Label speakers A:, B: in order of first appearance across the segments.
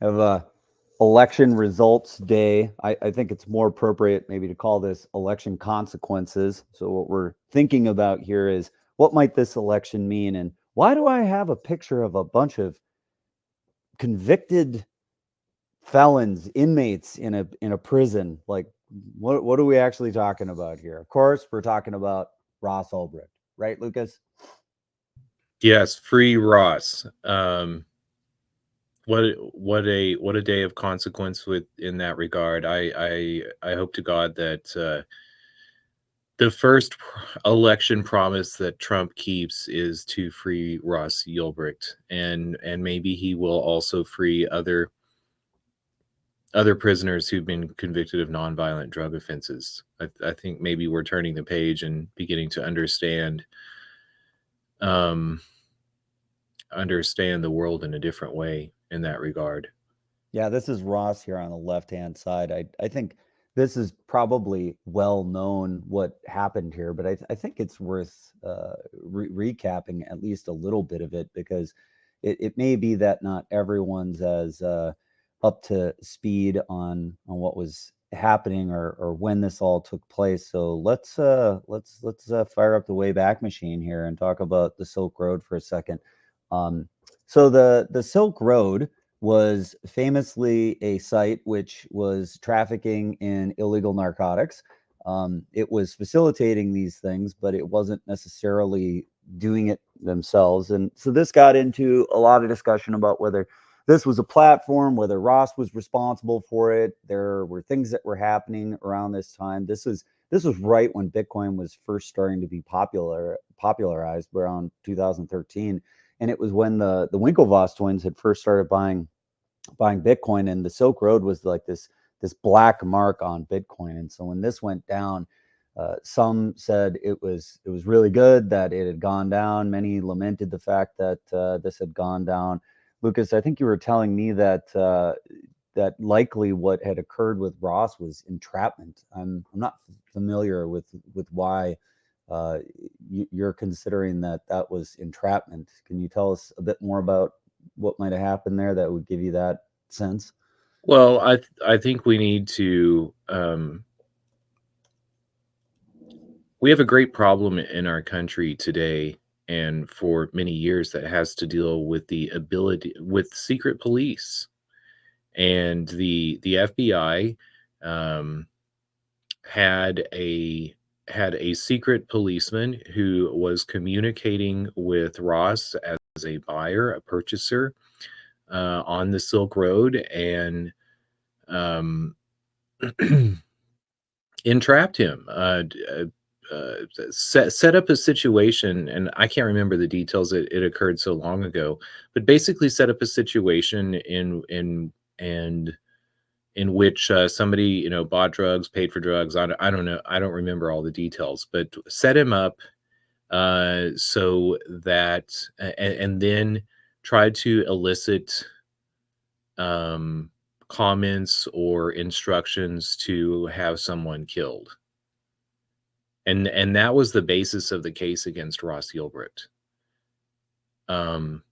A: Have a election results day. I think it's more appropriate maybe to call this election consequences. So what we're thinking about here is what might this election mean, and why do I have a picture of a bunch of convicted felons, inmates in a prison? Like, what are we actually talking about here? Of course, we're talking about Ross Ulbricht, right, Lucas?
B: Yes, free Ross. What a day of consequence with in that regard. I hope to God that the first election promise that Trump keeps is to free Ross Ulbricht, and maybe he will also free other prisoners who've been convicted of nonviolent drug offenses. I think maybe we're turning the page and beginning to um, understand the world in a different way in that regard.
A: Yeah, this is Ross here on the left-hand side. I think this is probably well known what happened here, but I think it's worth recapping at least a little bit of it, because it may be that not everyone's as up to speed on what was happening, or when this all took place. So let's fire up the Wayback Machine here and talk about the Silk Road for a second. Um, so the Silk Road was famously a site which was trafficking in illegal narcotics. It was facilitating these things, but it wasn't necessarily doing it themselves. And so this got into a lot of discussion about whether this was a platform, whether Ross was responsible for it. There were things that were happening around this time. This was right when Bitcoin was first starting to be popularized around 2013, and it was when the Winklevoss twins had first started buying Bitcoin, and the Silk Road was like this black mark on Bitcoin. And so when this went down, some said it was really good that it had gone down. Many lamented the fact that this had gone down. Lucas, I think you were telling me that that likely what had occurred with Ross was entrapment. I'm not familiar with why you're considering that that was entrapment. Can you tell us a bit more about what might have happened there that would give you that sense?
B: Well, I think we need to we have a great problem in our country today and for many years that has to deal with the ability with secret police and the FBI um, had a secret policeman who was communicating with Ross as a buyer, a purchaser on the Silk Road, and um, entrapped him. Set up a situation, and I can't remember the details. It occurred so long ago, but basically set up a situation and in which somebody bought drugs, paid for drugs. I don't know. I don't remember all the details, but set him up so that and then tried to elicit um, comments or instructions to have someone killed. And that was the basis of the case against Ross Ulbricht. Um,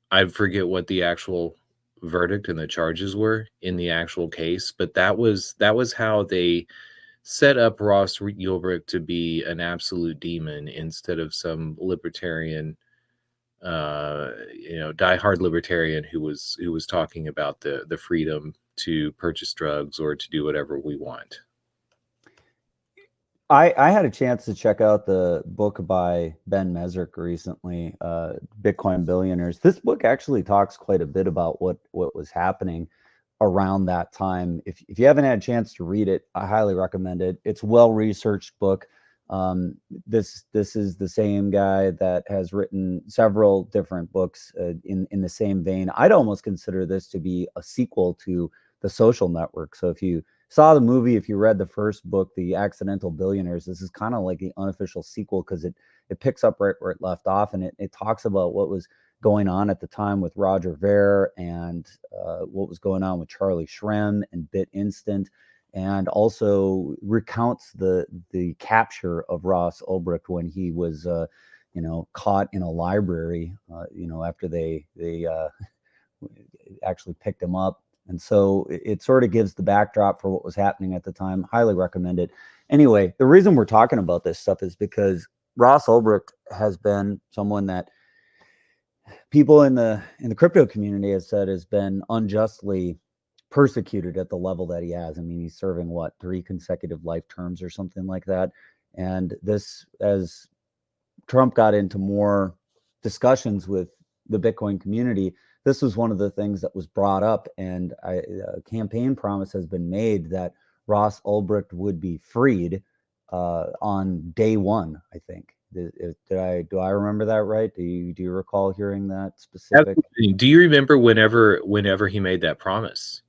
B: I forget what the actual verdict and the charges were in the actual case, but that was how they set up Ross Ulbricht to be an absolute demon instead of some libertarian, diehard libertarian who was talking about the freedom to purchase drugs or to do whatever we want.
A: I had a chance to check out the book by Ben Mezrich recently, Bitcoin Billionaires. This book actually talks quite a bit about what was happening around that time. If you haven't had a chance to read it, I highly recommend it. It's a well-researched book. This is the same guy that has written several different books in the same vein. I'd almost consider this to be a sequel to The Social Network. So if you saw the movie, if you read the first book, The Accidental Billionaires, this is kind of like the unofficial sequel, because it picks up right where it left off, and it talks about what was going on at the time with Roger Ver, and what was going on with Charlie Shrem and BitInstant, and also recounts the capture of Ross Ulbricht when he was caught in a library, after they actually picked him up And so it sort of gives the backdrop for what was happening at the time. Highly recommend it. Anyway, the reason we're talking about this stuff is because Ross Ulbricht has been someone that people in the crypto community has said has been unjustly persecuted at the level that he has. I mean, he's serving what, 3 consecutive life terms or something like that. And this, as Trump got into more discussions with the Bitcoin community, this was one of the things that was brought up, and a campaign promise has been made that Ross Ulbricht would be freed on day one, I think. Do I remember that right? Do you recall hearing that specific?
B: Absolutely. Do you remember whenever he made that promise?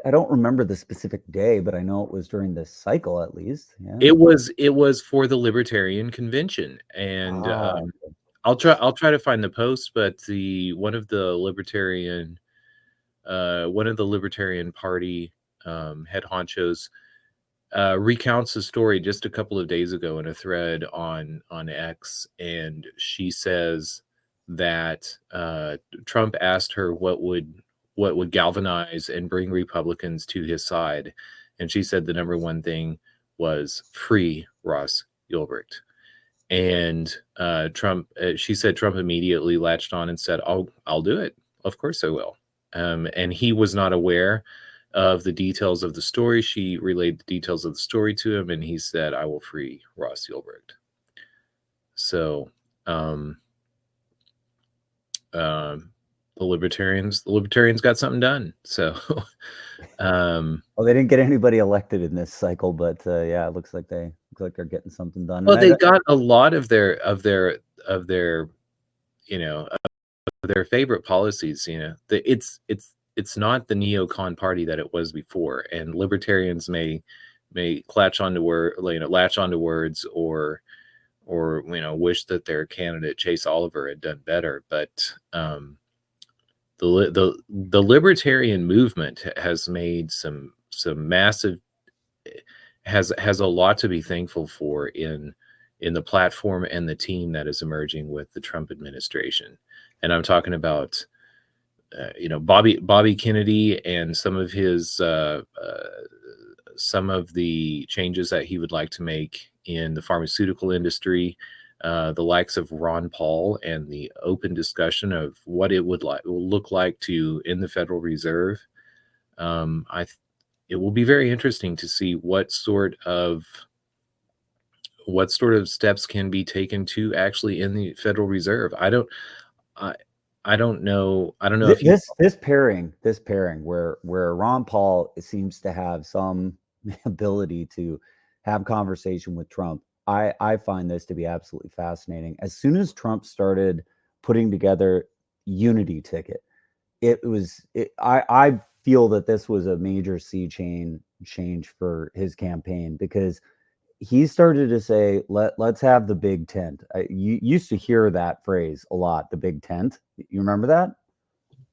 A: I don't remember the specific day, but I know it was during this cycle at least. Yeah.
B: It was for the Libertarian Convention, and I'll try to find the post, but one of the Libertarian Party head honchos recounts the story just a couple of days ago in a thread on X, and she says that Trump asked her what would galvanize and bring Republicans to his side, and she said the number one thing was free Ross Ulbricht. And she said Trump immediately latched on and said, I'll do it. Of course I will. And he was not aware of the details of the story. She relayed the details of the story to him, and he said, I will free Ross Ulbricht. So the libertarians got something done. So
A: well, they didn't get anybody elected in this cycle, but yeah, it looks like they're getting something done.
B: Well, they got a lot of their their favorite policies. It's not the neocon party that it was before, and libertarians may latch onto words or wish that their candidate Chase Oliver had done better, but the libertarian movement has made some massive, has a lot to be thankful for in the platform and the team that is emerging with the Trump administration. And I'm talking about Bobby Kennedy and some of his some of the changes that he would like to make in the pharmaceutical industry, the likes of Ron Paul, and the open discussion of what it will look like to end the Federal Reserve. It will be very interesting to see what sort of steps can be taken to actually end the Federal Reserve. I don't know if
A: this pairing where Ron Paul seems to have some ability to have conversation with Trump. I find this to be absolutely fascinating. As soon as Trump started putting together Unity Ticket, I feel that this was a major sea change for his campaign, because he started to say, let's have the big tent. You used to hear that phrase a lot, the big tent. You remember that?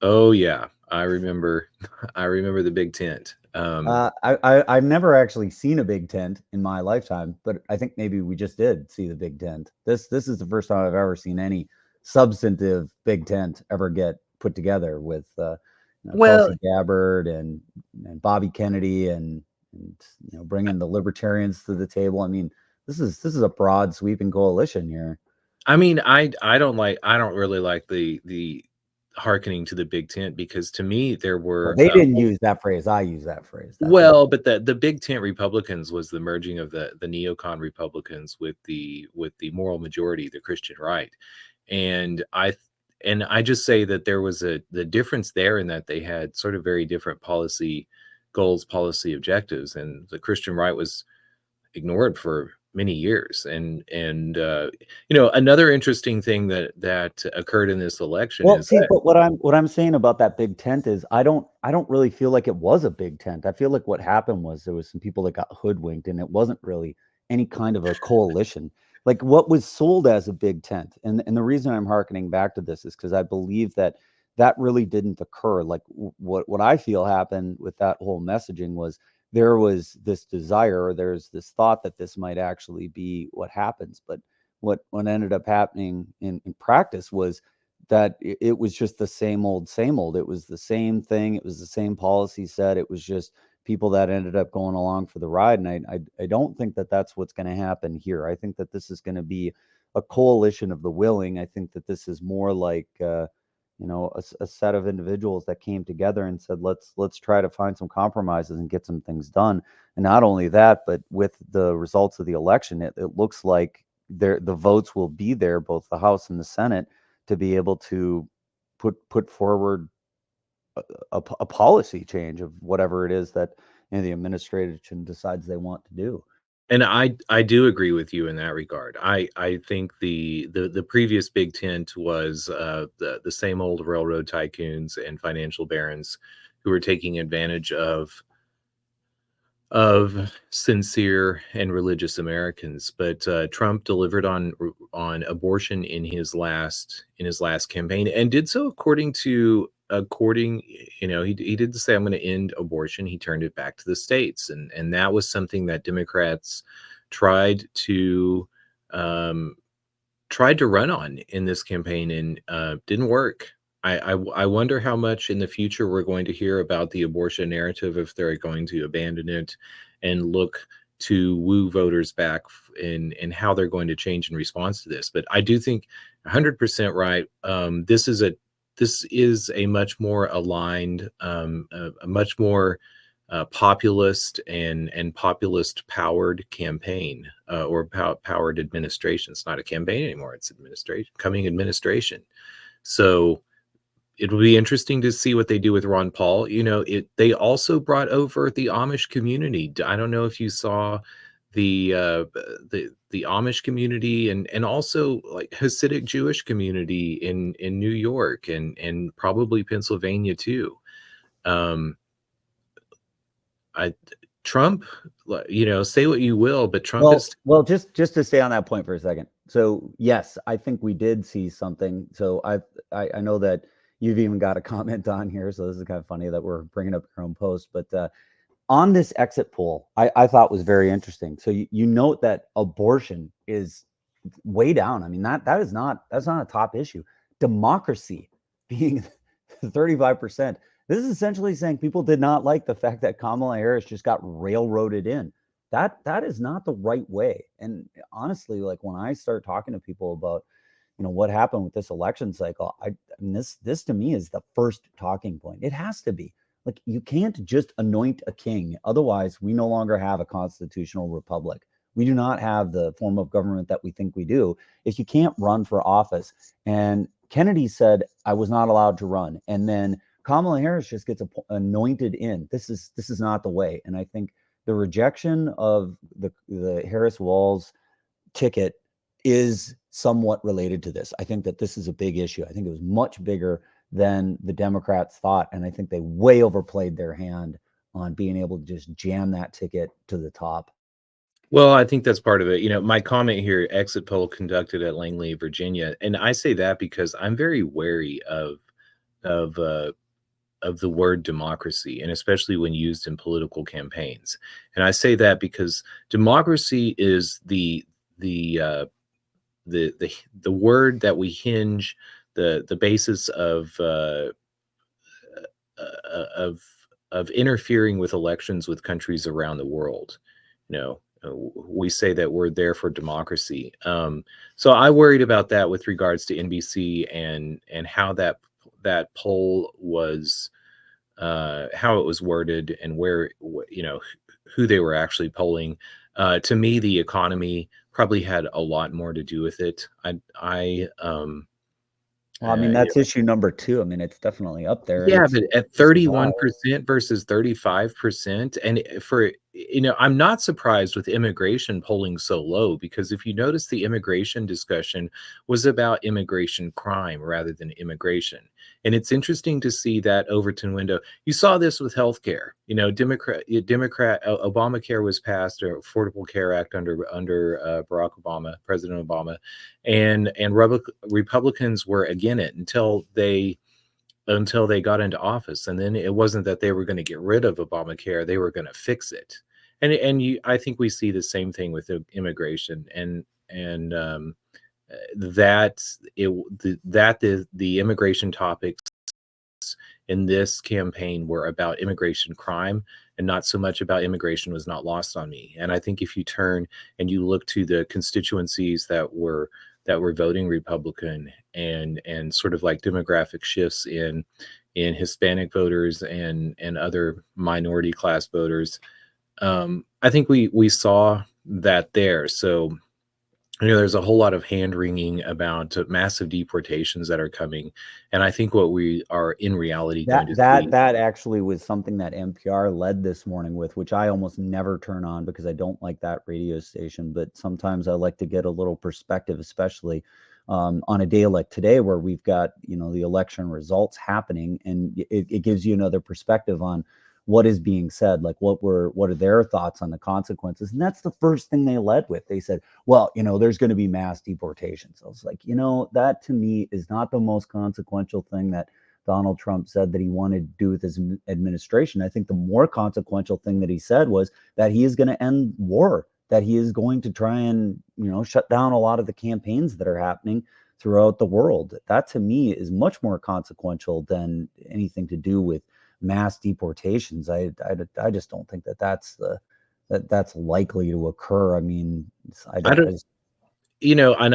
B: Oh yeah, I remember the big tent.
A: I've never actually seen a big tent in my lifetime, but I think maybe we just did see the big tent. This is the first time I've ever seen any substantive big tent ever get put together with Tulsi Gabbard and Bobby Kennedy and bringing the libertarians to the table. I mean, this is a broad sweeping coalition here.
B: I mean, I don't really like the hearkening to the big tent, because to me there were
A: they didn't use that phrase. I use that phrase.
B: But the big tent Republicans was the merging of the neocon Republicans with the moral majority, the Christian right. And I just say that there was the difference there in that they had sort of very different policy goals, policy objectives, and the Christian right was ignored for many years. And another interesting thing that occurred in this election
A: but what I'm saying about that big tent is I don't really feel like it was a big tent. I feel like what happened was there was some people that got hoodwinked, and it wasn't really any kind of a coalition. Like what was sold as a big tent, and the reason I'm hearkening back to this is because I believe that really didn't occur. Like what I feel happened with that whole messaging was there was this desire, or there's this thought that this might actually be what happens. But what ended up happening in practice was that it was just the same old, same old. It was the same thing. It was the same policy set. It was just people that ended up going along for the ride. And I don't think that that's what's going to happen here. I think that this is going to be a coalition of the willing. I think that this is more like, a set of individuals that came together and said, let's try to find some compromises and get some things done. And not only that, but with the results of the election, it looks like the votes will be there, both the House and the Senate, to be able to put forward a policy change of whatever it is that the administration decides they want to do.
B: And I do agree with you in that regard. I think the previous big tent was the same old railroad tycoons and financial barons who were taking advantage of sincere and religious Americans. But Trump delivered on abortion in his last campaign, and did so according, he did say, I'm going to end abortion. He turned it back to the states, and that was something that Democrats tried to run on in this campaign, and didn't work. I wonder how much in the future we're going to hear about the abortion narrative, if they're going to abandon it and look to woo voters back, and how they're going to change in response to this. But I do think 100% right. This is a much more aligned, a much more populist and populist powered campaign, or powered administration. It's not a campaign anymore. It's coming administration. So it will be interesting to see what they do with Ron Paul. They also brought over the Amish community. I don't know if you saw the Amish community, and also like Hasidic Jewish community in New York, and probably Pennsylvania too. Trump, say what you will, but Trump is.
A: Well, just to stay on that point for a second. So yes, I think we did see something. So I know that you've even got a comment on here. So this is kind of funny that we're bringing up your own post, but on this exit poll, I thought was very interesting. So you note that abortion is way down. I mean, that's not a top issue. Democracy being 35%. This is essentially saying people did not like the fact that Kamala Harris just got railroaded in. That is not the right way. And honestly, like when I start talking to people about, what happened with this election cycle, this to me is the first talking point. It has to be. Like, you can't just anoint a king. Otherwise, we no longer have a constitutional republic. We do not have the form of government that we think we do if you can't run for office. And Kennedy said, I was not allowed to run. And then Kamala Harris just gets anointed in. This is not the way. And I think the rejection of the Harris-Walz ticket is somewhat related to this. I think that this is a big issue. I think it was much bigger than the Democrats thought. And I think they way overplayed their hand on being able to just jam that ticket to the top.
B: Well, I think that's part of it. My comment here, exit poll conducted at Langley, Virginia. And I say that because I'm very wary of the word democracy, and especially when used in political campaigns. And I say that because democracy is the word that we hinge the basis of interfering with elections with countries around the world. We say that we're there for democracy. So I worried about that with regards to NBC and how that poll was, how it was worded, and where, who they were actually polling. To me, the economy probably had a lot more to do with it.
A: Well, I mean, that's issue number 2. I mean, it's definitely up there.
B: Yeah, but at 31% versus 35%, and I'm not surprised with immigration polling so low, because if you notice, the immigration discussion was about immigration crime rather than immigration. And it's interesting to see that Overton window. You saw this with healthcare. Obamacare was passed, or Affordable Care Act under Barack Obama, President Obama, and Republicans were against it until they got into office. And then it wasn't that they were going to get rid of Obamacare, they were going to fix it. And I think we see the same thing with immigration. And that the immigration topics in this campaign were about immigration crime and not so much about immigration was not lost on me. And I think if you turn and you look to the constituencies that were voting Republican and sort of like demographic shifts in Hispanic voters and other minority class voters, I think we saw that there. So there's a whole lot of hand wringing about massive deportations that are coming, and I think what we are in reality going to see.
A: That actually was something that NPR led this morning with, which I almost never turn on because I don't like that radio station. But sometimes I like to get a little perspective, especially on a day like today where we've got the election results happening, and it gives you another perspective on what is being said, like what are their thoughts on the consequences. And that's the first thing they led with. They said, well, there's going to be mass deportations. I was like, that to me is not the most consequential thing that Donald Trump said that he wanted to do with his administration. I think the more consequential thing that he said was that he is going to end war, that he is going to try and shut down a lot of the campaigns that are happening throughout the world. That to me is much more consequential than anything to do with mass deportations. I just don't think that's likely to occur. I mean,
B: I don't, and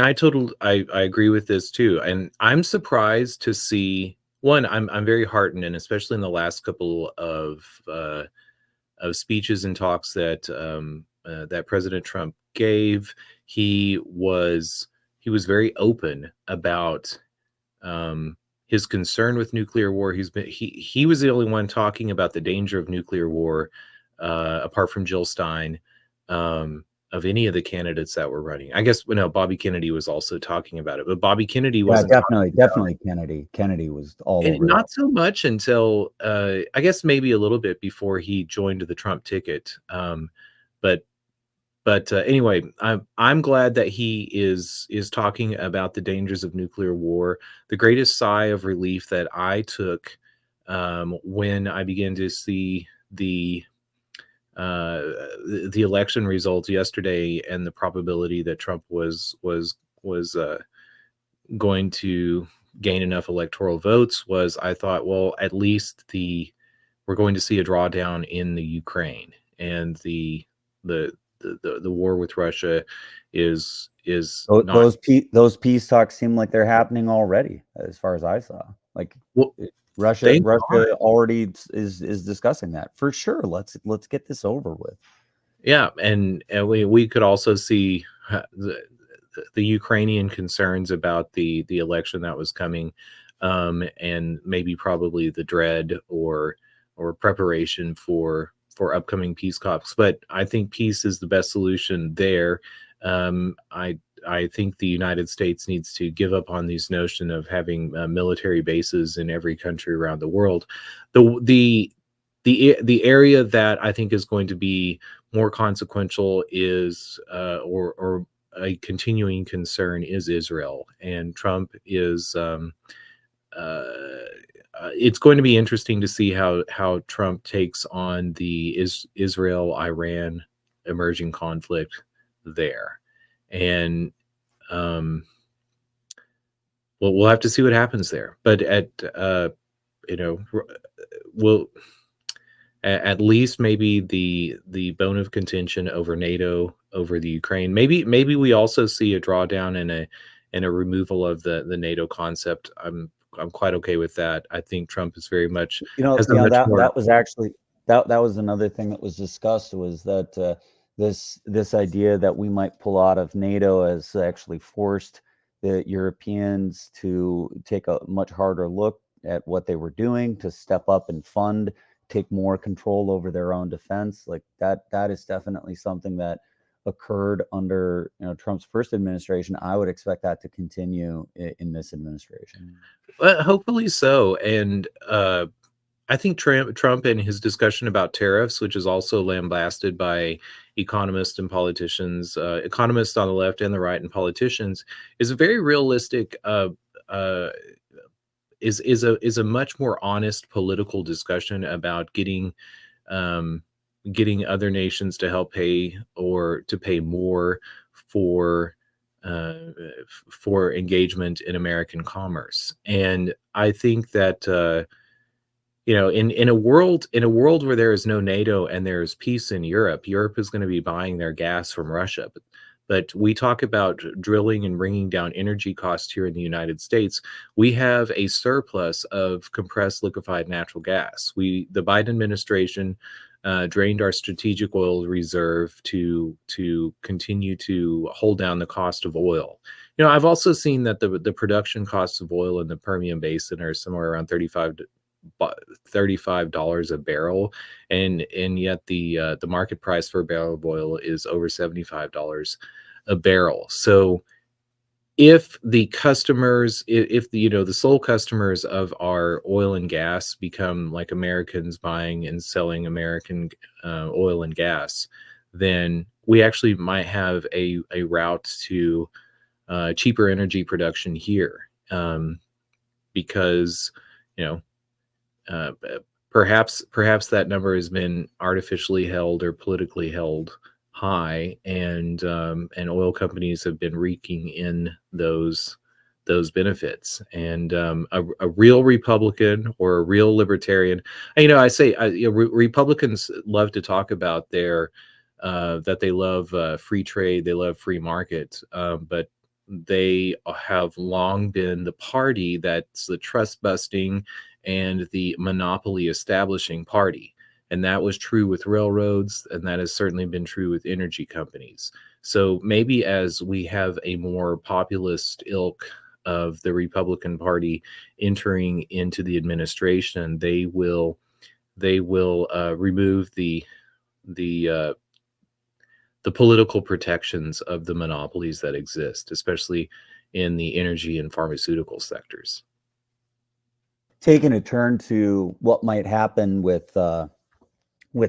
B: I agree with this too. And I'm surprised to see one. I'm very heartened, and especially in the last couple of speeches and talks that President Trump gave, he was very open about his concern with nuclear war. He was the only one talking about the danger of nuclear war, apart from Jill Stein, of any of the candidates that were running. I guess Bobby Kennedy was also talking about it, but Bobby Kennedy wasn't
A: definitely Kennedy was all over
B: not
A: that.
B: so much until I guess maybe a little bit before he joined the Trump ticket. But anyway, I'm glad that he is talking about the dangers of nuclear war. The greatest sigh of relief that I took when I began to see the election results yesterday and the probability that Trump was going to gain enough electoral votes was, I thought, well, at least we're going to see a drawdown in the Ukraine, and the war with Russia is not.
A: Those peace talks seem like they're happening already, as far as I saw. Like
B: Well,
A: Russia already is discussing that for sure. Let's get this over with.
B: Yeah, and we could also see the Ukrainian concerns about the election that was coming, and maybe probably the dread or preparation for upcoming peace talks. But I think peace is the best solution there. I think the United States needs to give up on this notion of having military bases in every country around the world. The area that I think is going to be more consequential is or a continuing concern is Israel, and Trump is. It's going to be interesting to see how Trump takes on the Israel-Iran emerging conflict there, and we'll have to see what happens there. But we'll at least maybe the bone of contention over NATO, over the Ukraine. Maybe we also see a drawdown and a removal of the NATO concept. I'm quite okay with that. I think Trump is very much has a much more.
A: That was actually that was another thing that was discussed, was that this idea that we might pull out of NATO has actually forced the Europeans to take a much harder look at what they were doing, to step up and fund, take more control over their own defense. Like that is definitely something that occurred under Trump's first administration. I would expect that to continue in this administration.
B: Hopefully so. And I think Trump and his discussion about tariffs, which is also lambasted by economists and politicians, economists on the left and the right, and politicians, is a very realistic. Is a much more honest political discussion about getting other nations to help pay or to pay more for for engagement in American commerce. And I think that in a world where there is no NATO and there is peace in Europe, Europe is going to be buying their gas from Russia. But we talk about drilling and bringing down energy costs here in the United States. We have a surplus of compressed liquefied natural gas. The Biden administration drained our strategic oil reserve to continue to hold down the cost of oil. I've also seen that the production costs of oil in the Permian Basin are somewhere around $35 a barrel, and yet the market price for a barrel of oil is over $75 a barrel. So if the customers, if the sole customers of our oil and gas become like Americans buying and selling American oil and gas, then we actually might have a route to cheaper energy production here, because uh, perhaps that number has been artificially held or politically held high, and oil companies have been reeking in those benefits. And a real Republican or a real Libertarian, I say Republicans love to talk about that they love free trade, they love free market, but they have long been the party that's the trust busting and the monopoly establishing party. And that was true with railroads, and that has certainly been true with energy companies. So maybe as we have a more populist ilk of the Republican Party entering into the administration, they will remove the political protections of the monopolies that exist, especially in the energy and pharmaceutical sectors.
A: Taking a turn to what might happen with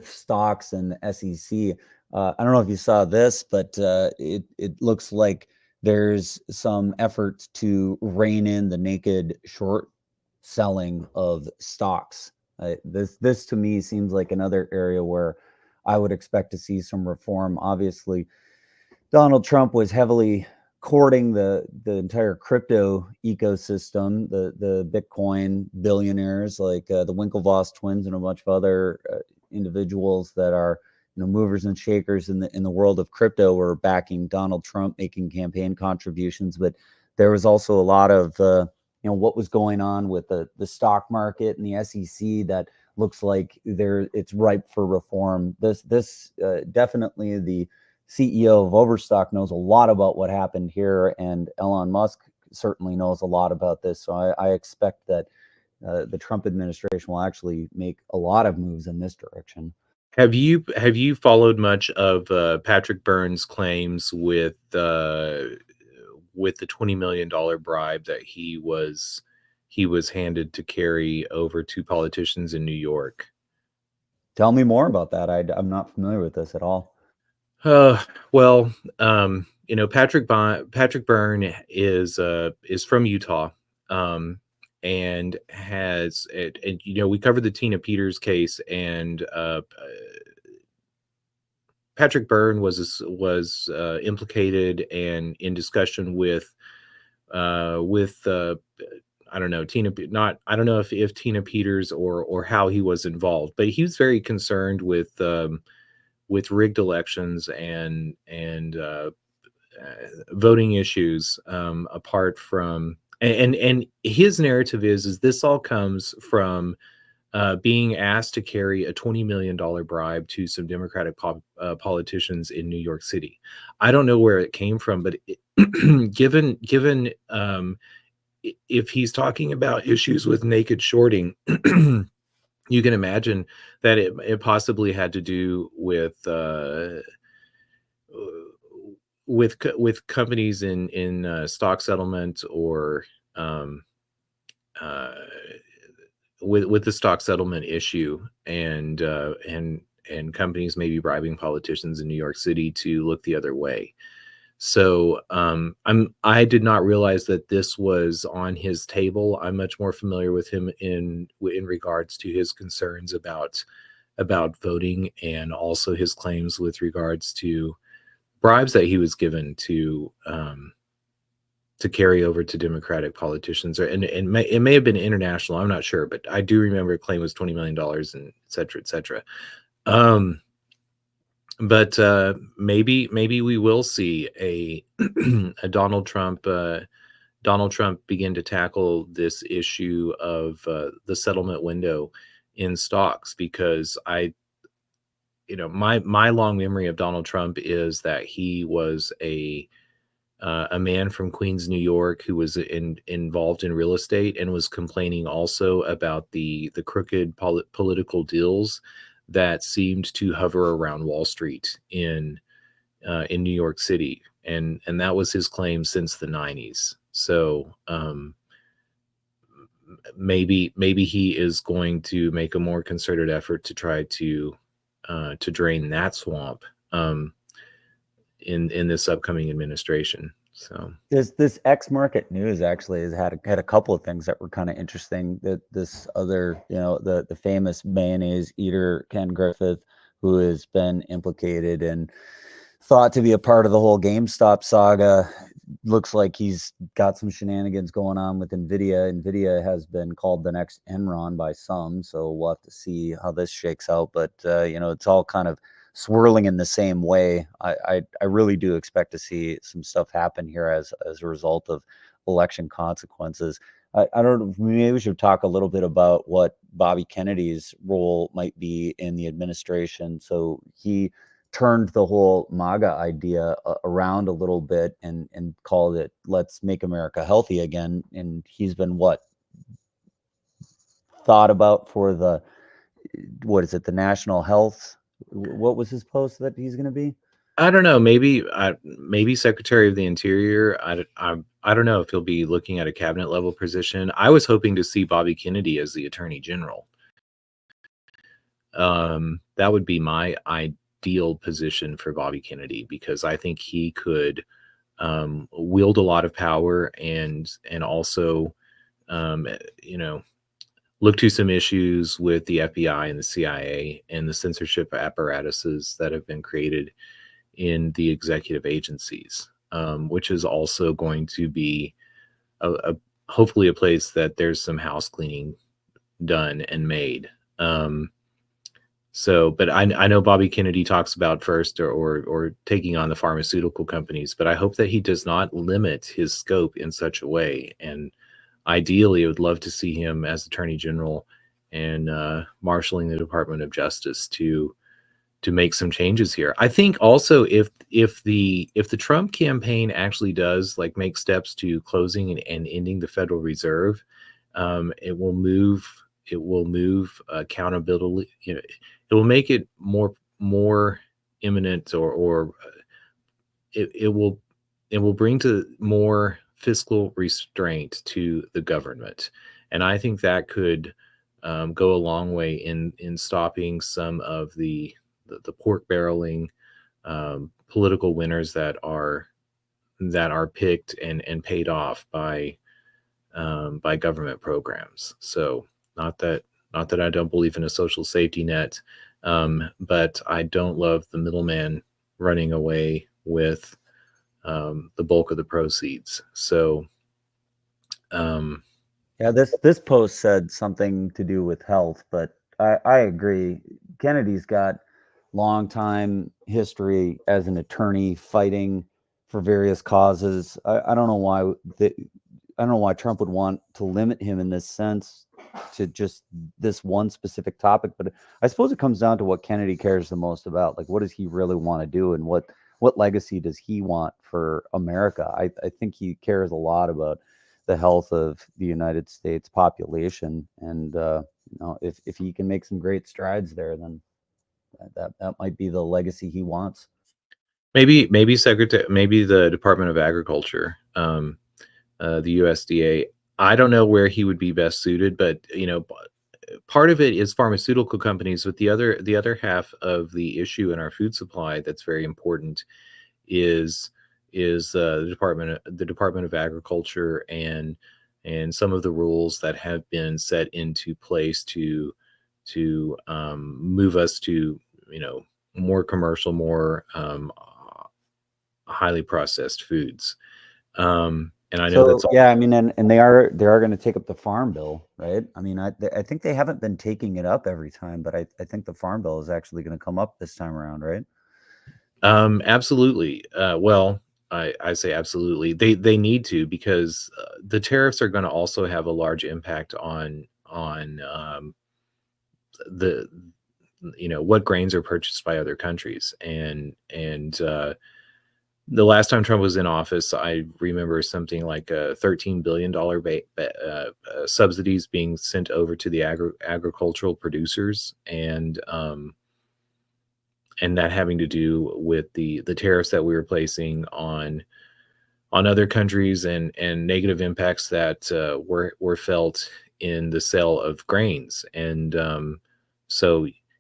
A: stocks and the SEC. I don't know if you saw this, but it looks like there's some efforts to rein in the naked short selling of stocks. This to me seems like another area where I would expect to see some reform. Obviously, Donald Trump was heavily courting the entire crypto ecosystem, the Bitcoin billionaires like the Winklevoss twins and a bunch of other individuals that are movers and shakers in the world of crypto were backing Donald Trump, making campaign contributions. But there was also a lot of what was going on with the stock market and the SEC that looks like it's ripe for reform. This definitely the CEO of Overstock knows a lot about what happened here, and Elon Musk certainly knows a lot about this. So I expect that the Trump administration will actually make a lot of moves in this direction.
B: Have you followed much of Patrick Byrne's claims with the $20 million bribe that he was handed to carry over to politicians in New York?
A: Tell me more about that. I'm not familiar with this at all.
B: Well, Patrick Byrne is from Utah, and has it. And we covered the Tina Peters case, and Patrick Byrne was implicated and in discussion with I don't know, I don't know if Tina Peters or how he was involved, but he was very concerned with rigged elections and voting issues, apart from, and his narrative is this all comes from being asked to carry a $20 million bribe to some Democratic politicians in New York City. I don't know where it came from, but given if he's talking about issues with naked shorting, you can imagine that it possibly had to do with companies in stock settlement, or with the stock settlement issue, and companies maybe bribing politicians in New York City to look the other way. So I did not realize that this was on his table. I'm much more familiar with him in regards to his concerns about voting, and also his claims with regards to bribes that he was given to to carry over to Democratic politicians, and it may have been international. I'm not sure, but I do remember a claim was $20 million, and et cetera, et cetera. But maybe we will see a a Donald Trump begin to tackle this issue of the settlement window in stocks, because my long memory of Donald Trump is that he was a man from Queens, New York, who was involved in real estate and was complaining also about the crooked political deals that seemed to hover around Wall Street in New York City, and that was his claim since the 90s. So maybe he is going to make a more concerted effort to try to drain that swamp in this upcoming administration. So
A: this X Market News actually has had a couple of things that were kind of interesting. That this other, the famous mayonnaise eater Ken Griffith, who has been implicated and thought to be a part of the whole GameStop saga, looks like he's got some shenanigans going on with Nvidia. Nvidia has been called the next Enron by some, so we'll have to see how this shakes out. But it's all kind of swirling in the same way. I really do expect to see some stuff happen here as a result of election consequences. I don't know, maybe we should talk a little bit about what Bobby Kennedy's role might be in the administration. So he turned the whole MAGA idea around a little bit and called it "Let's Make America Healthy Again." And he's been thought about for the the National Health. What was his post that he's going to be?
B: I don't know. Maybe Secretary of the Interior. I don't know if he'll be looking at a cabinet level position. I was hoping to see Bobby Kennedy as the Attorney General. That would be my ideal position for Bobby Kennedy, because I think he could wield a lot of power and also look to some issues with the FBI and the CIA and the censorship apparatuses that have been created in the executive agencies, which is also going to be hopefully a place that there's some house cleaning done and made. But I know Bobby Kennedy talks about first or taking on the pharmaceutical companies, but I hope that he does not limit his scope in such a way. And ideally, I would love to see him as Attorney General and marshaling the Department of Justice to make some changes here. I think also if the Trump campaign actually does make steps to closing and ending the Federal Reserve, it will move accountability. It will make it more imminent, or it will bring to more fiscal restraint to the government, and I think that could go a long way in stopping some of the pork barreling political winners that are picked and paid off by government programs. So not that I don't believe in a social safety net, but I don't love the middleman running away with the bulk of the proceeds. So
A: yeah, this post said something to do with health, but I agree. Kennedy's got long time history as an attorney fighting for various causes. I don't know why I don't know why Trump would want to limit him in this sense to just this one specific topic, but I suppose it comes down to what Kennedy cares the most about. Like, what does he really want to do, and what legacy does he want for America? I think he cares a lot about the health of the United States population, and if he can make some great strides there, then that might be the legacy he wants.
B: maybe the Department of Agriculture, the USDA. I don't know where he would be best suited, but part of it is pharmaceutical companies, but the other half of the issue in our food supply that's very important is the Department of Agriculture and some of the rules that have been set into place to move us to more commercial, more highly processed foods. And I know
A: So
B: that's all.
A: yeah, I mean, and they are going to take up the farm bill, right? I mean, I think they haven't been taking it up every time, but I think the farm bill is actually going to come up this time around, right?
B: Absolutely. Well, I say absolutely. They need to, because the tariffs are going to also have a large impact on the what grains are purchased by other countries. And the last time Trump was in office, I remember something like $13 billion subsidies being sent over to the agricultural producers, and that having to do with the tariffs that we were placing on other countries, and negative impacts that were felt in the sale of grains. And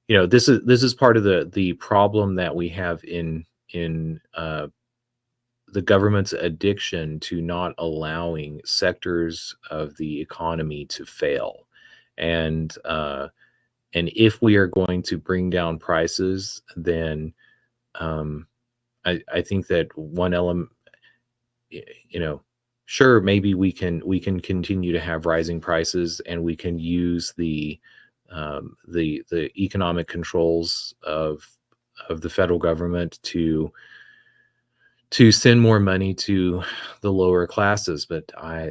B: this is part of the problem that we have in the government's addiction to not allowing sectors of the economy to fail. And uh, and if we are going to bring down prices, then um, I think that one element, you know, sure, maybe we can continue to have rising prices, and we can use the economic controls of the federal government to send more money to the lower classes. But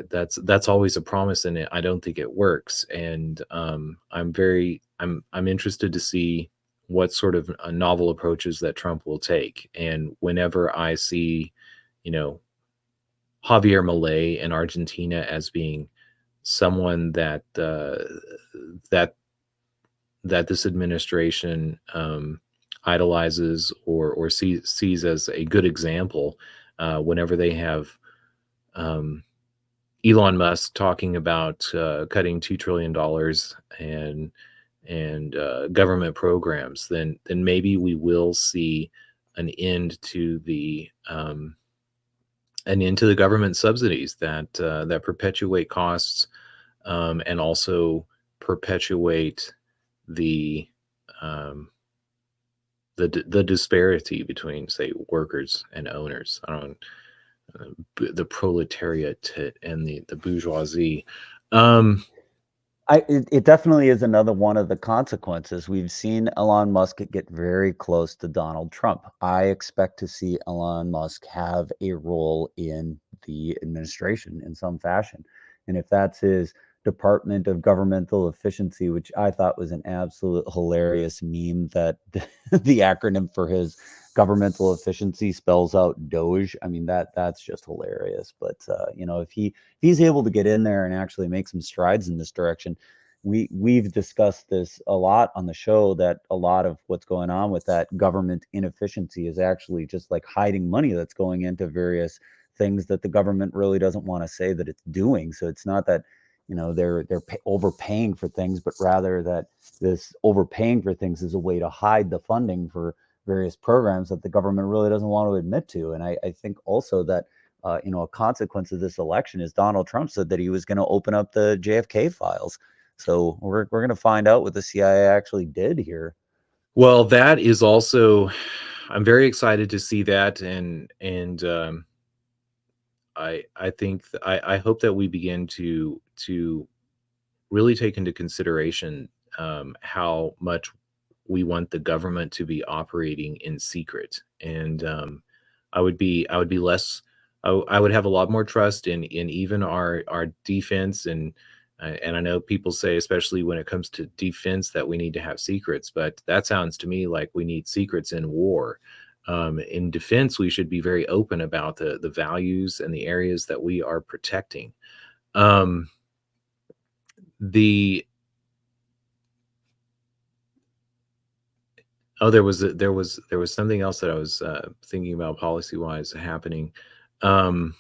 B: that's always a promise, and I don't think it works. And I'm interested to see what sort of novel approaches that Trump will take. And whenever I see, you know, Javier Milei in Argentina as being someone that that this administration idolizes, or sees as a good example, whenever they have um, Elon Musk talking about cutting $2 trillion and government programs, then maybe we will see an end to the government subsidies that perpetuate costs, and also perpetuate the um, the disparity between, say, workers and owners. I don't the proletariat and the bourgeoisie. Um,
A: It definitely is another one of the consequences. We've seen Elon Musk get very close to Donald Trump. I expect to see Elon Musk have a role in the administration in some fashion. And if that's his Department of Governmental Efficiency, which I thought was an absolute hilarious meme that the acronym for his governmental efficiency spells out Doge. I mean, that's just hilarious. But if he's able to get in there and actually make some strides in this direction, we've discussed this a lot on the show, that a lot of what's going on with that government inefficiency is actually just like hiding money that's going into various things that the government really doesn't want to say that it's doing. So it's not that they're overpaying for things, but rather that this overpaying for things is a way to hide the funding for various programs that the government really doesn't want to admit to. And I think also that a consequence of this election is Donald Trump said that he was going to open up the JFK files. So we're going to find out what the CIA actually did here.
B: well, that is also, I'm very excited to see that. And I think I hope that we begin to really take into consideration how much we want the government to be operating in secret. And I would be less. I would have a lot more trust in even our defense. And I know people say, especially when it comes to defense, that we need to have secrets, but that sounds to me like we need secrets in war. In defense, we should be very open about the values and the areas that we are protecting. Um, the Oh, there was something else that I was thinking about policy wise happening. Um,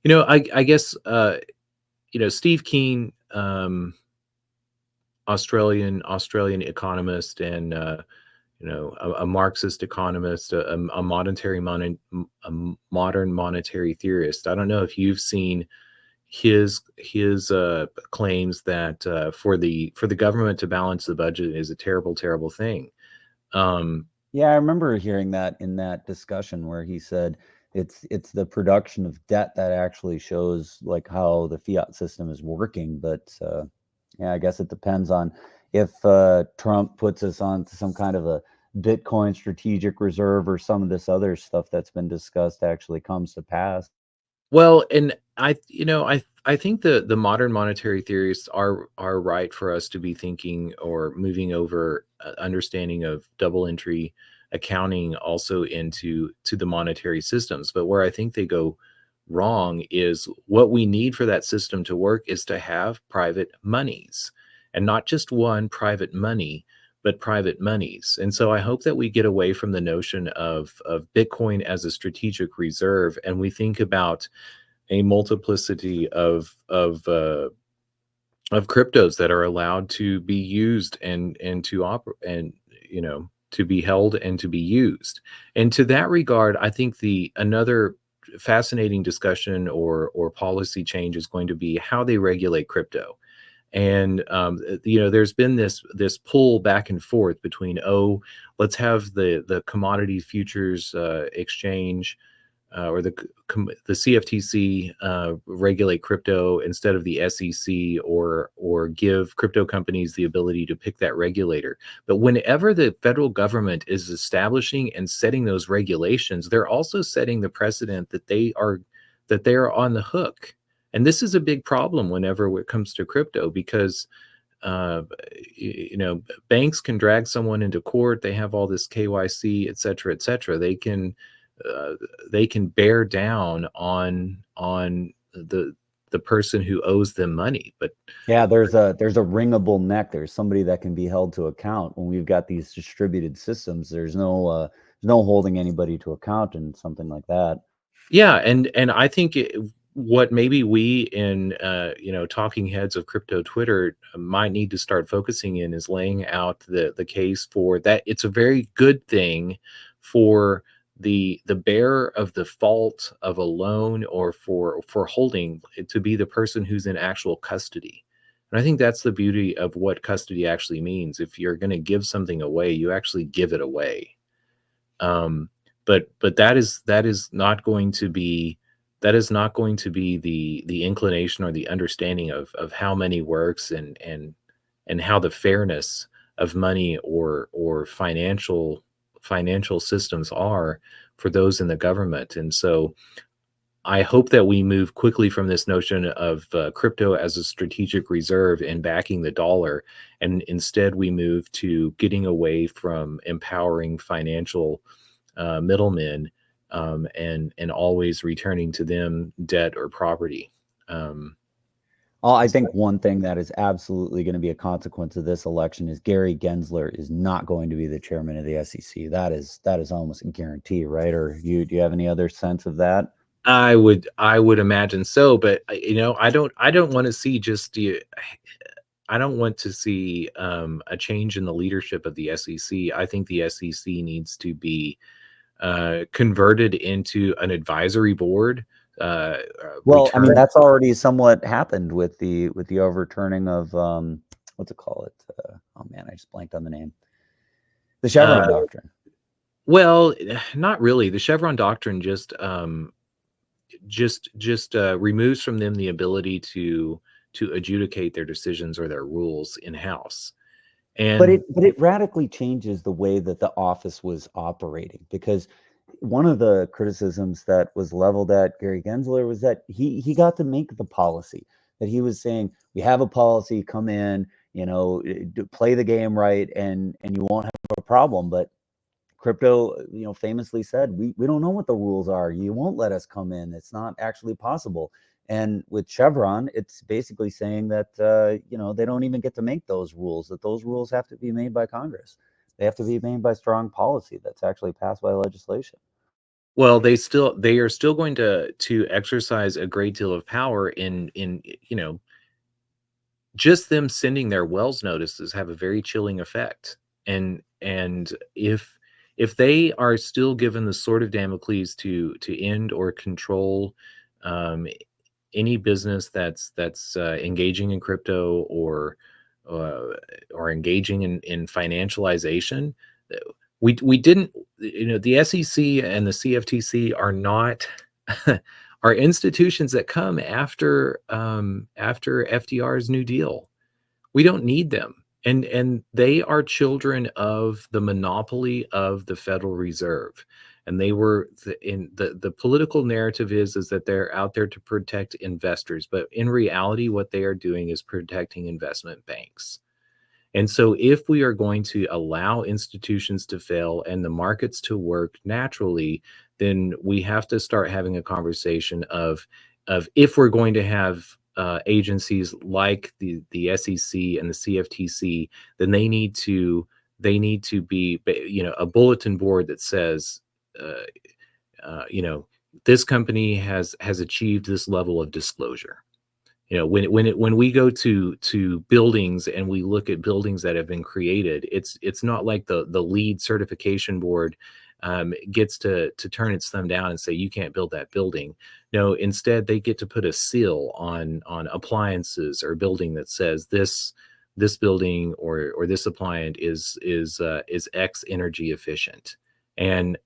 B: I guess Steve Keen, Australian economist, and a Marxist economist, a modern monetary theorist. I don't know if you've seen his claims that for the government to balance the budget is a terrible, terrible thing. Um,
A: Yeah, I remember hearing that in that discussion where he said it's the production of debt that actually shows like how the fiat system is working. But yeah, I guess it depends on if Trump puts us on to some kind of a Bitcoin strategic reserve, or some of this other stuff that's been discussed actually comes to pass.
B: Well, and I think the modern monetary theorists are right for us to be thinking or moving over understanding of double entry accounting also into the monetary systems. But where I think they go wrong is what we need for that system to work is to have private monies, and not just one private money, but private monies. And so I hope that we get away from the notion of Bitcoin as a strategic reserve, and we think about a multiplicity of cryptos that are allowed to be used and to operate, and to be held and to be used. And to that regard, I think the another fascinating discussion or policy change is going to be how they regulate crypto. And there's been this pull back and forth between, oh, let's have the commodity futures exchange, or the CFTC regulate crypto instead of the SEC, or give crypto companies the ability to pick that regulator. But whenever the federal government is establishing and setting those regulations, they're also setting the precedent that they are on the hook. And this is a big problem whenever it comes to crypto, because uh, banks can drag someone into court. They have all this KYC, et cetera, et cetera. Uh, they can bear down on the person who owes them money. But
A: Yeah, there's a ringable neck. There's somebody that can be held to account. When we've got these distributed systems, there's no holding anybody to account in something like that.
B: yeah, and I think what maybe we in talking heads of crypto Twitter might need to start focusing in is laying out the case for that. It's a very good thing for the bearer of the fault of a loan, or for holding it, to be the person who's in actual custody. And I think that's the beauty of what custody actually means. If you're going to give something away, you actually give it away. um, but that is not going to be the inclination or the understanding of how money works, and how the fairness of money or financial systems are for those in the government. And so I hope that we move quickly from this notion of crypto as a strategic reserve and backing the dollar, and instead we move to getting away from empowering financial middlemen, and always returning to them debt or property. Um,
A: I think one thing that is absolutely going to be a consequence of this election is Gary Gensler is not going to be the chairman of the SEC. That is almost a guarantee, right? Or do you have any other sense of that?
B: I would imagine so, but I don't want to see I don't want to see a change in the leadership of the SEC. I think the SEC needs to be converted into an advisory board.
A: Well, I mean,
B: Return.
A: that's already somewhat happened with the overturning of what's it called? Oh man, I just blanked on the name. The Chevron
B: Uh,
A: doctrine.
B: well, not really. The Chevron doctrine just removes from them the ability to adjudicate their decisions or their rules in house.
A: But
B: And
A: it radically changes the way that the office was operating, because one of the criticisms that was leveled at Gary Gensler was that he got to make the policy. That he was saying, we have a policy, come in, play the game right, and you won't have a problem. But crypto, famously said, we don't know what the rules are. You won't let us come in. It's not actually possible. And with Chevron, it's basically saying that they don't even get to make those rules. That those rules have to be made by Congress. They have to be made by strong policy that's actually passed by legislation.
B: well, they are still going to exercise a great deal of power in just them sending their Wells notices have a very chilling effect. And if they are still given the sword of Damocles to end or control um, any business that's engaging in crypto, uh, or engaging in financialization, we didn't the SEC and the CFTC are not are institutions that come after FDR's New Deal. We don't need them. And they are children of the monopoly of the Federal Reserve. And they were in the political narrative is that they're out there to protect investors, but in reality, what they are doing is protecting investment banks. And so, if we are going to allow institutions to fail and the markets to work naturally, then we have to start having a conversation of if we're going to have agencies like the SEC and the CFTC, then they need to be a bulletin board that says, uh, you know, this company has achieved this level of disclosure. When we go to buildings and we look at buildings that have been created, it's not like the lead certification board gets to turn its thumb down and say you can't build that building. No, instead they get to put a seal on appliances or building that says this building or this appliance is X energy efficient. And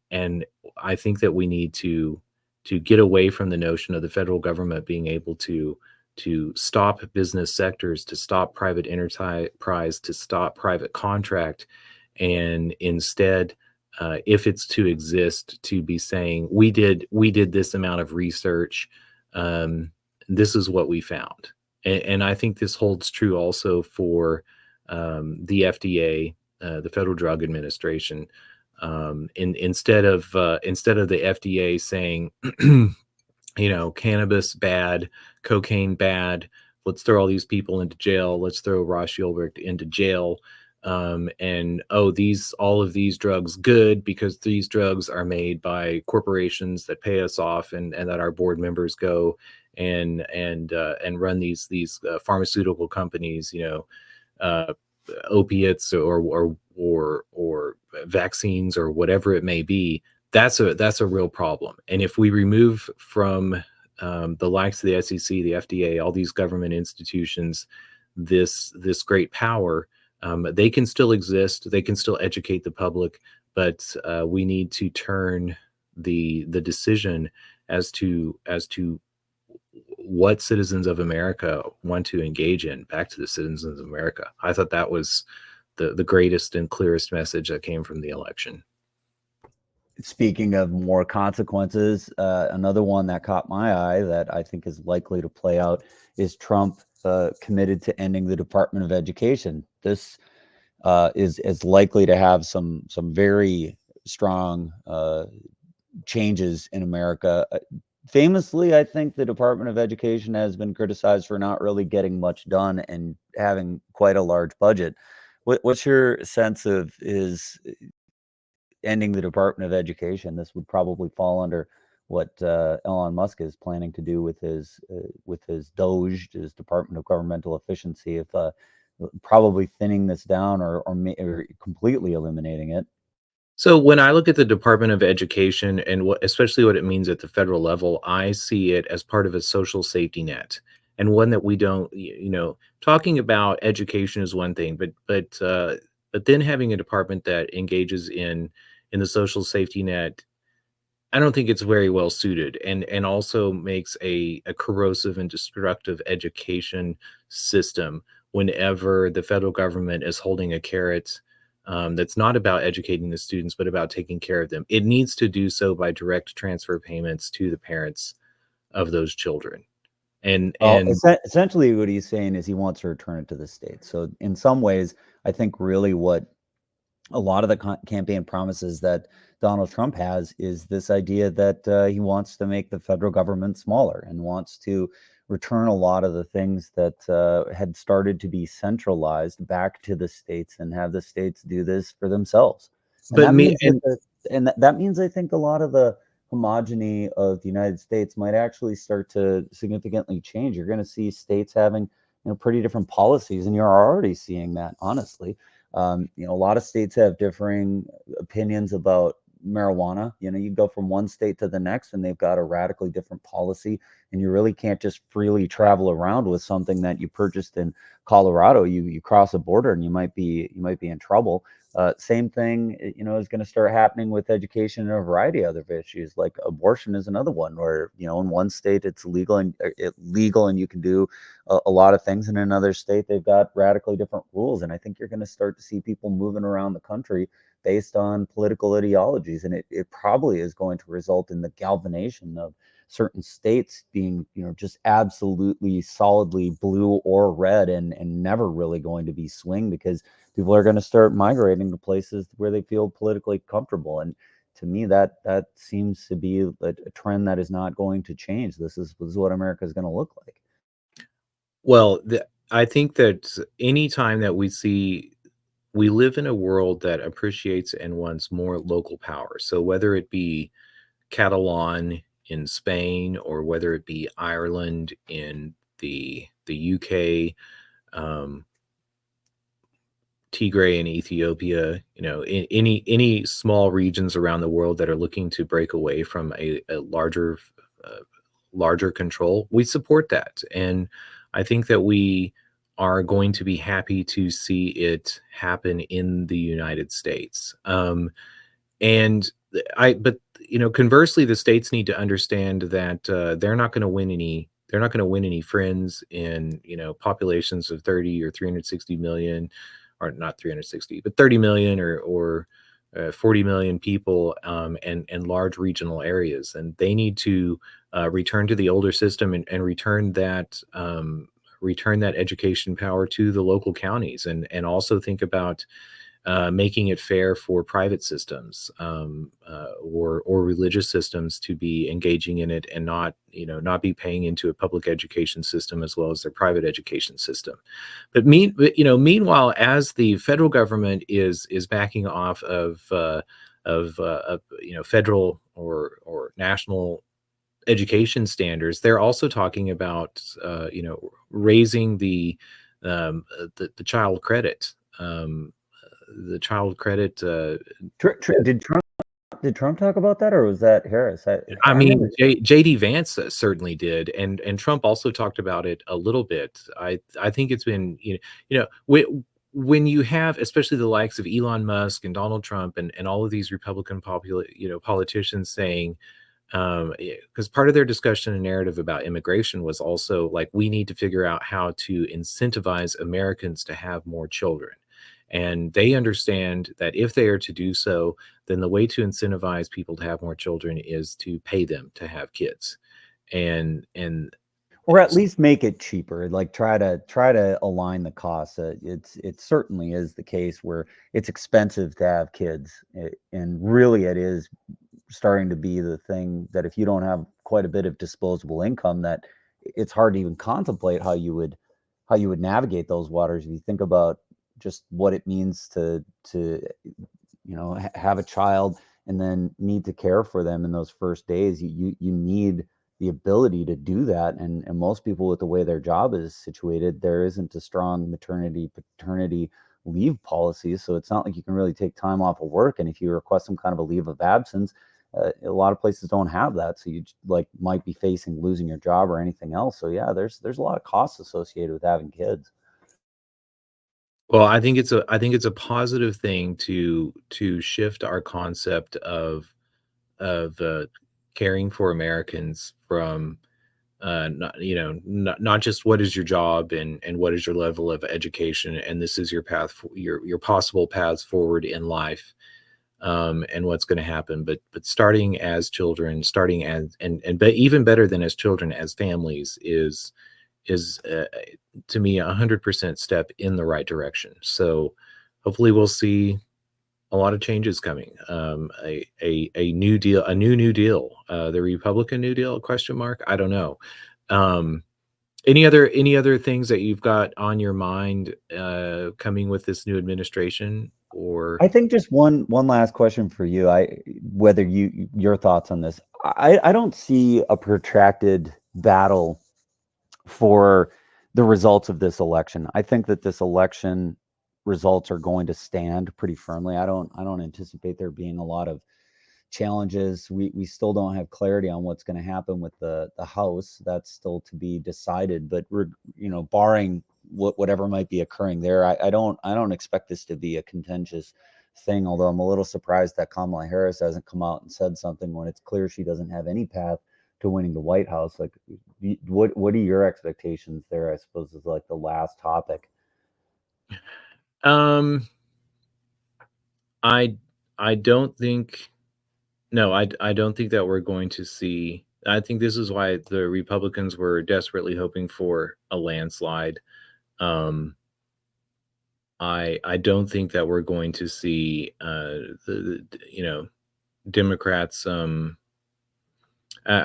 B: I think that we need to get away from the notion of the federal government being able to stop business sectors, to stop private enterprise, to stop private contract, and instead, if it's to exist, to be saying we did this amount of research, this is what we found, and I think this holds true also for the FDA, the Federal Drug Administration. Instead of the FDA saying cannabis bad, cocaine bad. Let's throw all these people into jail. Let's throw Ross Ulbricht into jail. And all of these drugs good because these drugs are made by corporations that pay us off, and that our board members go and run these pharmaceutical companies, uh, opiates or vaccines or whatever it may be. That's a real problem. And if we remove from the likes of the SEC, the FDA, all these government institutions, this great power, they can still exist. They can still educate the public, but we need to turn the decision as to what citizens of America want to engage in back to the citizens of America. I thought that was the greatest and clearest message that came from the election.
A: Speaking of more consequences, another one that caught my eye that I think is likely to play out is Trump committed to ending the Department of Education. This is likely to have some very strong changes in America. Famously, I think the Department of Education has been criticized for not really getting much done and having quite a large budget. What's your sense of his ending the Department of Education? This would probably fall under what Elon Musk is planning to do with his D.O.G.E, his Department of Governmental Efficiency, if probably thinning this down or completely eliminating it.
B: So when I look at the Department of Education and especially what it means at the federal level, I see it as part of a social safety net, and one that we don't, talking about education is one thing, but then having a department that engages in the social safety net, I don't think it's very well suited, and also makes a corrosive and destructive education system whenever the federal government is holding a carrot that's not about educating the students, but about taking care of them. It needs to do so by direct transfer payments to the parents of those children. And
A: Well, essentially, what he's saying is he wants to return it to the states. So, in some ways, I think really what a lot of the campaign promises that Donald Trump has is this idea that he wants to make the federal government smaller and wants to return a lot of the things that had started to be centralized back to the states and have the states do this for themselves. And
B: but
A: that
B: me
A: means that means I think a lot of the homogeny of the United States might actually start to significantly change. You're going to see states having pretty different policies, and you're already seeing that, honestly. A lot of states have differing opinions about marijuana. You go from one state to the next and they've got a radically different policy, and you really can't just freely travel around with something that you purchased in Colorado. You cross a border and you might be in trouble. Same thing, is going to start happening with education and a variety of other issues. Like abortion is another one where, in one state it's legal and you can do a lot of things. In another state, they've got radically different rules. And I think you're going to start to see people moving around the country based on political ideologies. And it probably is going to result in the galvanization of certain states being, just absolutely solidly blue or red, and never really going to be swing, because people are going to start migrating to places where they feel politically comfortable. And to me, that seems to be a trend that is not going to change. This is what America is going to look like.
B: Well, I think that any time that we live in a world that appreciates and wants more local power. So whether it be Catalan in Spain, or whether it be Ireland in the UK, Tigray in Ethiopia, in any small regions around the world that are looking to break away from a larger control, we support that. And I think that we are going to be happy to see it happen in the United States. And but conversely, the states need to understand that they're not going to win any. They're not going to win any friends in populations of 30 or 360 million, or not 360, but 30 million or 40 million people, and large regional areas. And they need to return to the older system, and return that education power to the local counties, and also think about making it fair for private systems, or religious systems to be engaging in it, and not be paying into a public education system as well as their private education system. But meanwhile, as the federal government is backing off of federal or national education standards, they're also talking about raising the child credit. The child credit.
A: Did Trump talk about that, or was that Harris?
B: I
A: I remember.
B: mean, J.D. Vance certainly did, and Trump also talked about it a little bit. I think it's been when you have, especially the likes of Elon Musk and Donald Trump and all of these Republican politicians saying, because part of their discussion and narrative about immigration was also like, we need to figure out how to incentivize Americans to have more children. And they understand that if they are to do so, then the way to incentivize people to have more children is to pay them to have kids. And
A: Or at least make it cheaper. Like try to align the costs. It certainly is the case where it's expensive to have kids, and really it is starting to be the thing that if you don't have quite a bit of disposable income, that it's hard to even contemplate how you would navigate those waters. If you think about just what it means to have a child and then need to care for them in those first days, you need the ability to do that. And most people, with the way their job is situated, there isn't a strong maternity paternity leave policy, so it's not like you can really take time off of work. And if you request some kind of a leave of absence, a lot of places don't have that, so you might be facing losing your job or anything else. So yeah, there's a lot of costs associated with having kids.
B: well, I think it's a positive thing to shift our concept of caring for Americans from not just what is your job and what is your level of education, and this is your path, your possible paths forward in life, and what's going to happen, but starting as children, starting as and but even better than as children, as families, is to me 100% step in the right direction. So hopefully we'll see a lot of changes coming. A new deal, new deal, the Republican New Deal, question mark? I don't know. Um, any other things that you've got on your mind coming with this new administration? Or
A: I think just one last question for you. Whether your thoughts on this. I don't see a protracted battle for the results of this election. I think that this election results are going to stand pretty firmly. I don't anticipate there being a lot of challenges. We still don't have clarity on what's going to happen with the House. That's still to be decided. But we're, barring whatever might be occurring there, I don't expect this to be a contentious thing. Although I'm a little surprised that Kamala Harris hasn't come out and said something when it's clear she doesn't have any path to winning the White House. Like, what are your expectations there? I suppose is like the last topic.
B: I don't think. No, I don't think that we're going to see. I think this is why the Republicans were desperately hoping for a landslide. I don't think that we're going to see Democrats. I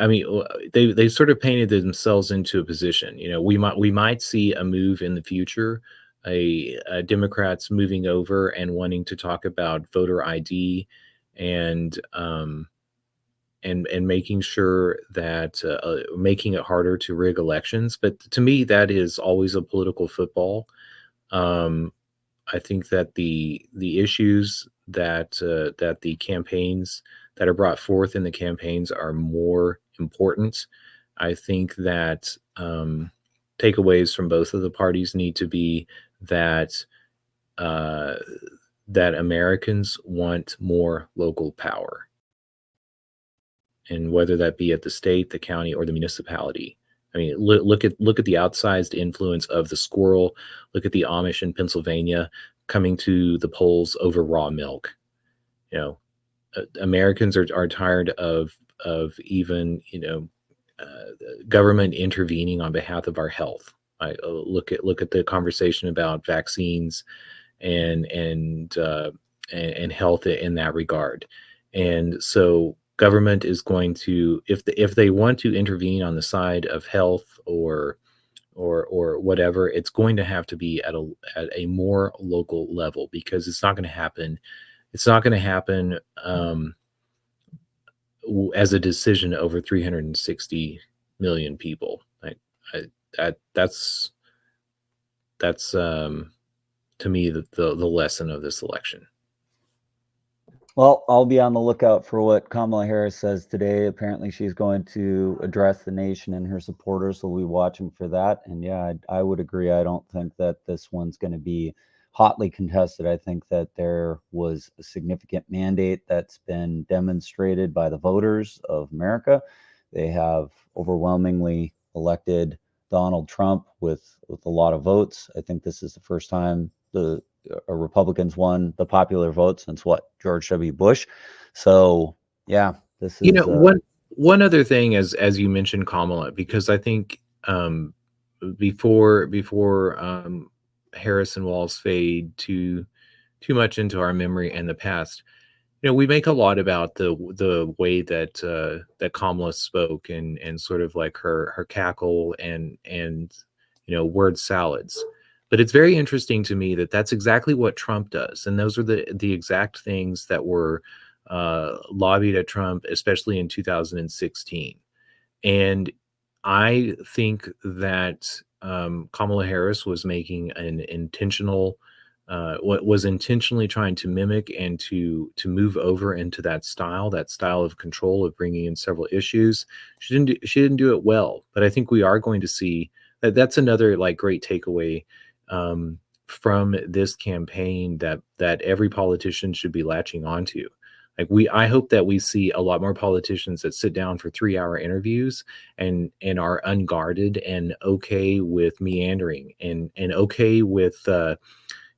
B: mean, they sort of painted themselves into a position. We might see a move in the future, a Democrats moving over and wanting to talk about voter ID and making sure that making it harder to rig elections. But to me, that is always a political football. I think that the issues that the campaigns that are brought forth in the campaigns are more important. I think that takeaways from both of the parties need to be that that Americans want more local power, and whether that be at the state, the county, or the municipality. I mean, look at the outsized influence of the squirrel. Look at the Amish in Pennsylvania coming to the polls over raw milk. Americans are tired of even government intervening on behalf of our health. I look at the conversation about vaccines and health in that regard, and so government is going to, if they want to intervene on the side of health or whatever, it's going to have to be at a more local level, because it's not going to happen. It's not going to happen as a decision over 360 million people. That's to me the lesson of this election.
A: Well, I'll be on the lookout for what Kamala Harris says today. Apparently, she's going to address the nation and her supporters, so we'll be watching for that. And yeah, I would agree. I don't think that this one's going to be hotly contested. I think that there was a significant mandate that's been demonstrated by the voters of America. They have overwhelmingly elected Donald Trump with a lot of votes. I think this is the first time the Republicans won the popular vote since George W. Bush. So yeah, this is
B: one other thing, as you mentioned Kamala, because I think before Harris and Walz fade too much into our memory and the past, we make a lot about the way that Kamala spoke and sort of like her cackle and word salads. But it's very interesting to me that that's exactly what Trump does. And those are the exact things that were lobbied at Trump, especially in 2016. And I think that Kamala Harris was making an intentional, was intentionally trying to mimic and to move over into that style of control, of bringing in several issues. She didn't do it well, but I think we are going to see that. That's another great takeaway from this campaign that every politician should be latching onto. I hope that we see a lot more politicians that sit down for 3-hour interviews and are unguarded and okay with meandering and okay with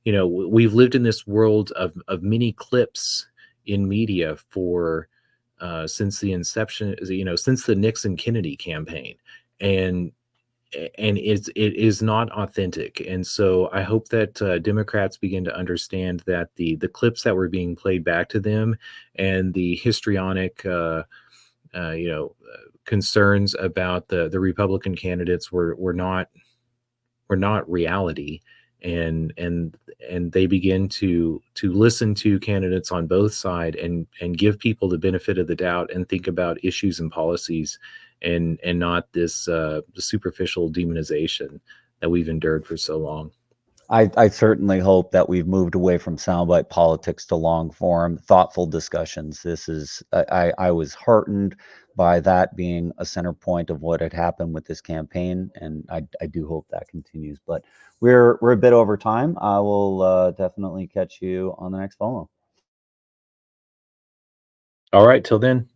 B: we've lived in this world of many clips in media for since the inception, since the Nixon Kennedy campaign, and it is not authentic. And so I hope that Democrats begin to understand that the clips that were being played back to them and the histrionic concerns about the Republican candidates were not reality, and they begin to listen to candidates on both sides and give people the benefit of the doubt and think about issues and policies, and not this superficial demonization that we've endured for so long.
A: I certainly hope that we've moved away from soundbite politics to long form, thoughtful discussions. This is, I was heartened by that being a center point of what had happened with this campaign, and I do hope that continues. But we're a bit over time. I will definitely catch you on the next FOMO.
B: All right, till then.